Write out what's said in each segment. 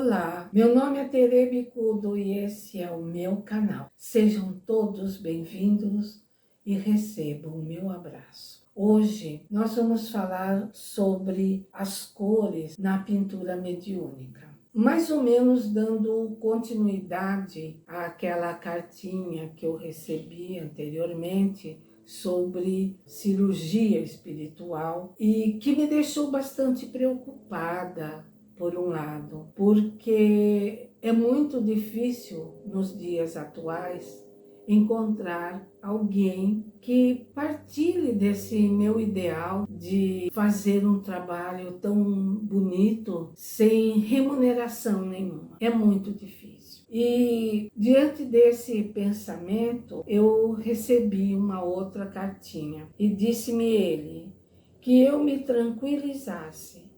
Olá, meu nome é Tere Bicudo e esse é o meu canal. Sejam todos bem-vindos e recebam o meu abraço. Hoje nós vamos falar sobre as cores na pintura mediúnica. Mais ou menos dando continuidade àquela cartinha que eu recebi anteriormente sobre cirurgia espiritual e que me deixou bastante preocupada, por um lado, porque é muito difícil nos dias atuais encontrar alguém que partilhe desse meu ideal de fazer um trabalho tão bonito sem remuneração nenhuma. É muito difícil. E diante desse pensamento, eu recebi uma outra cartinha e disse-me ele que eu me tranquilizasse,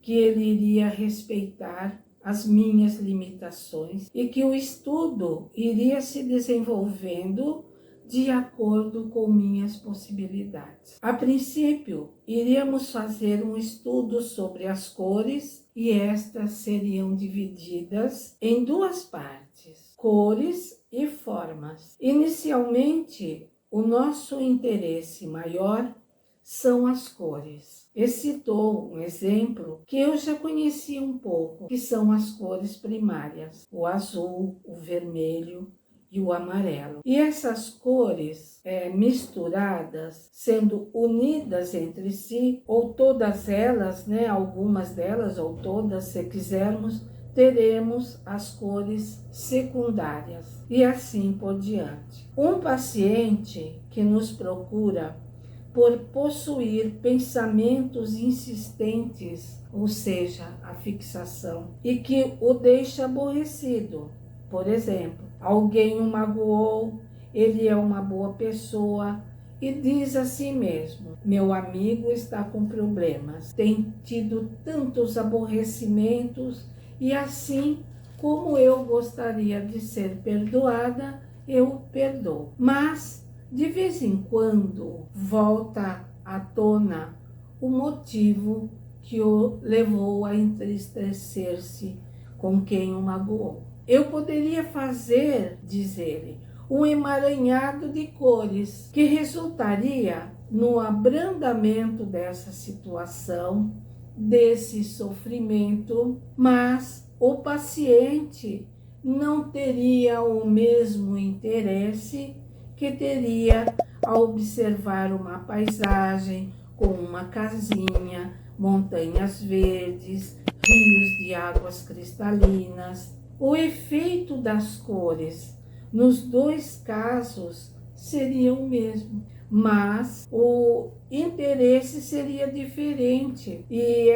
que ele iria respeitar as minhas limitações e que o estudo iria se desenvolvendo de acordo com minhas possibilidades. A princípio, iríamos fazer um estudo sobre as cores e estas seriam divididas em duas partes: cores e formas. Inicialmente, o nosso interesse maior são as cores. E citou um exemplo que eu já conhecia um pouco, que são as cores primárias, o azul, o vermelho e o amarelo. E essas cores misturadas, sendo unidas entre si, ou todas elas, algumas delas ou todas, se quisermos, teremos as cores secundárias e assim por diante. Um paciente que nos procura por possuir pensamentos insistentes, ou seja, a fixação, e que o deixa aborrecido. Por exemplo, alguém o magoou, ele é uma boa pessoa e diz a si mesmo: meu amigo está com problemas, tem tido tantos aborrecimentos e assim como eu gostaria de ser perdoada, eu perdoo. Mas de vez em quando volta à tona o motivo que o levou a entristecer-se com quem o magoou. Eu poderia fazer, diz ele, um emaranhado de cores que resultaria no abrandamento dessa situação, desse sofrimento, mas o paciente não teria o mesmo interesse que teria ao observar uma paisagem com uma casinha, montanhas verdes, rios de águas cristalinas. O efeito das cores nos dois casos seria o mesmo, mas o interesse seria diferente e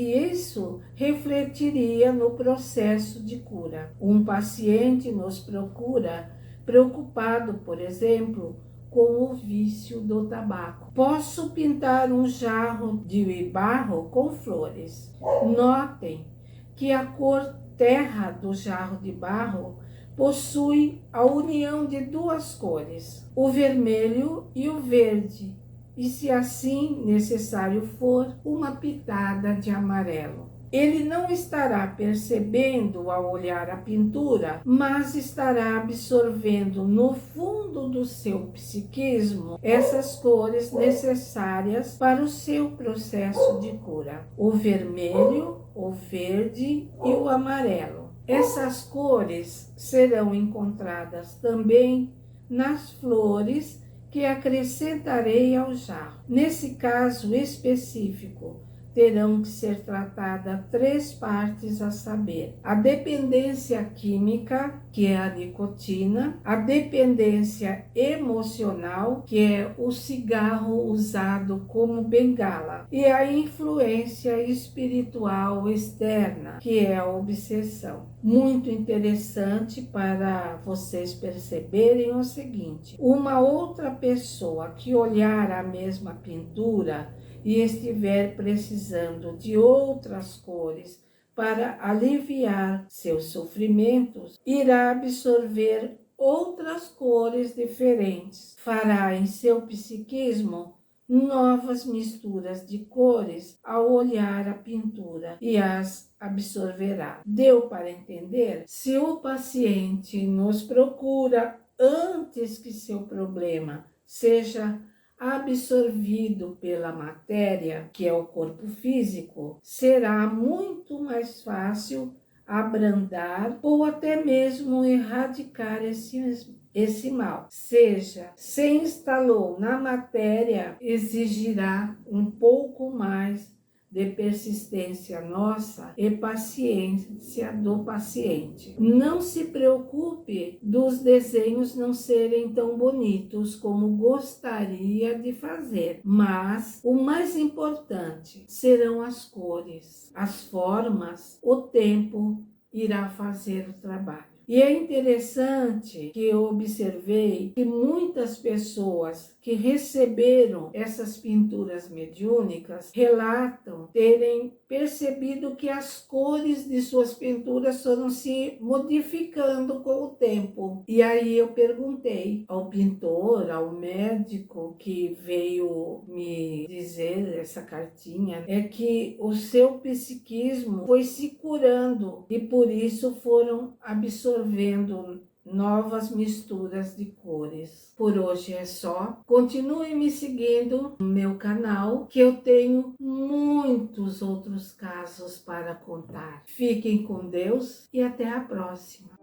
isso refletiria no processo de cura. Um paciente nos procura preocupado, por exemplo, com o vício do tabaco. Posso pintar um jarro de barro com flores. Notem que a cor terra do jarro de barro possui a união de duas cores, o vermelho e o verde, e se assim necessário for, uma pitada de amarelo. Ele não estará percebendo ao olhar a pintura, mas estará absorvendo no fundo do seu psiquismo essas cores necessárias para o seu processo de cura: o vermelho, o verde e o amarelo. Essas cores serão encontradas também nas flores que acrescentarei ao jarro. Nesse caso específico, terão que ser tratadas 3 partes, a saber: a dependência química, que é a nicotina, a dependência emocional, que é o cigarro usado como bengala, e a influência espiritual externa, que é a obsessão. Muito interessante para vocês perceberem o seguinte: uma outra pessoa que olhar a mesma pintura e estiver precisando de outras cores para aliviar seus sofrimentos, irá absorver outras cores diferentes. Fará em seu psiquismo novas misturas de cores ao olhar a pintura e as absorverá. Deu para entender? Se o paciente nos procura antes que seu problema seja absorvido pela matéria, que é o corpo físico, será muito mais fácil abrandar ou até mesmo erradicar esse mal. Seja, se instalou na matéria, exigirá um pouco mais de persistência nossa e paciência do paciente. Não se preocupe dos desenhos não serem tão bonitos como gostaria de fazer, mas o mais importante serão as cores, as formas, o tempo irá fazer o trabalho. E é interessante que eu observei que muitas pessoas que receberam essas pinturas mediúnicas relatam terem percebido que as cores de suas pinturas foram se modificando com o tempo. E aí eu perguntei ao pintor, ao médico que veio me dizer essa cartinha, é que o seu psiquismo foi se curando e por isso foram absorvendo novas misturas de cores. Por hoje é só. Continue me seguindo no meu canal, que eu tenho muitos outros casos para contar. Fiquem com Deus e até a próxima.